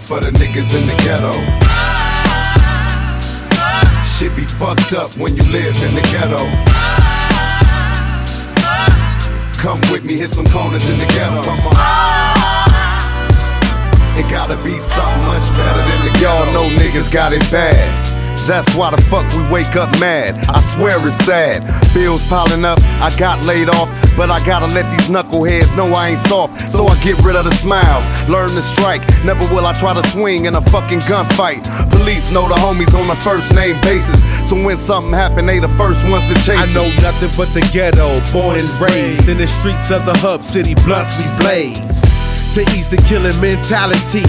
for the niggas in the ghetto. Shit be fucked up when you live in the ghetto. Come with me, hit some corners in the ghetto. It gotta be something much better than the ghetto. Y'all know niggas got it bad. That's why the fuck we wake up mad. I swear it's sad. Bills piling up, I got laid off, but I gotta let these knuckleheads know I ain't soft. So I get rid of the smiles, learn to strike. Never will I try to swing in a fucking gunfight. Police know the homies on a first name basis, so when something happen, they the first ones to chase us. I know nothing but the ghetto, born and raised in the streets of the hub city, blunts we blaze. To ease the killing mentality.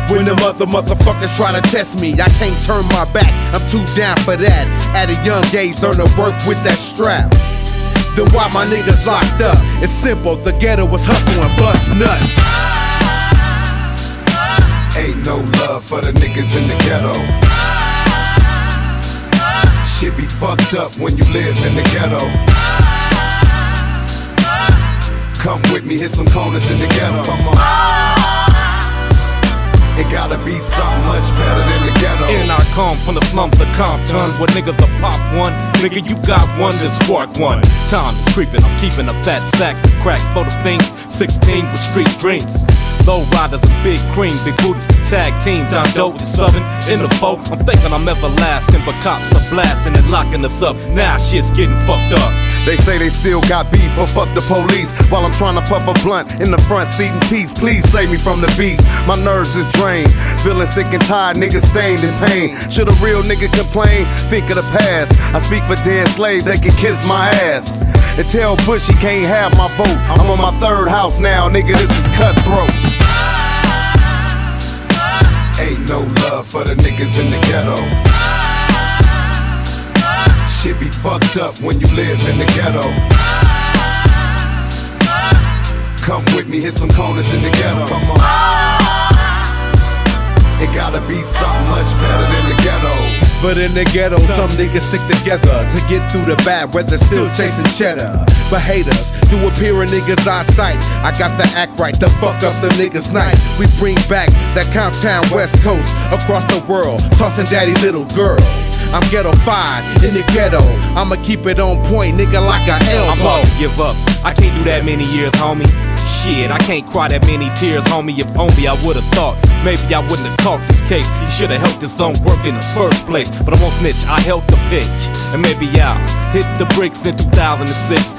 When the motherfuckers try to test me, I can't turn my back, I'm too down for that. At a young age, learn to work with that strap. Then why my niggas locked up? It's simple, the ghetto was hustle and bust nuts. Ain't no love for the niggas in the ghetto. Shit be fucked up when you live in the ghetto. Come with me, hit some corners in the ghetto. It gotta be something much better than the ghetto. And I come from the slums of Compton, where niggas will pop one. Nigga, you got one, then spark one. Time is creeping, I'm keeping a fat sack of crack for the fiends. 16 with street dreams. Low riders and big cream, big booties, tag team, Don Doe with the Southern in the folk. I'm thinking I'm everlasting, but cops are blasting and locking us up. Now shit's getting fucked up. They say they still got beef, but fuck the police. While I'm trying to puff a blunt in the front seat in peace. Please save me from the beast, my nerves is drained. Feeling sick and tired, niggas stained in pain. Should a real nigga complain? Think of the past. I speak for dead slaves, they can kiss my ass. And tell Bush he can't have my vote. I'm on my third house now, nigga, this is cutthroat. Ain't no love for the niggas in the ghetto. Shit be fucked up when you live in the ghetto. Come with me, hit some corners in the ghetto. It gotta be something much better than the ghetto. But in the ghetto, some niggas stick together to get through the bad weather, still chasing cheddar. But haters do appear in niggas' eyesight. I got to act right to fuck up the niggas' night. We bring back that Compton West Coast across the world, tossing daddy little girl. I'm ghetto-fied in the ghetto. I'ma keep it on point, nigga, like an elbow. I'm about to give up. I can't do that many years, homie. Shit, I can't cry that many tears, homie. If only I would've thought, maybe I wouldn't have caught this case. He should've helped his own work in the first place. But I won't snitch, I held the pitch. And maybe I'll hit the bricks in 2006.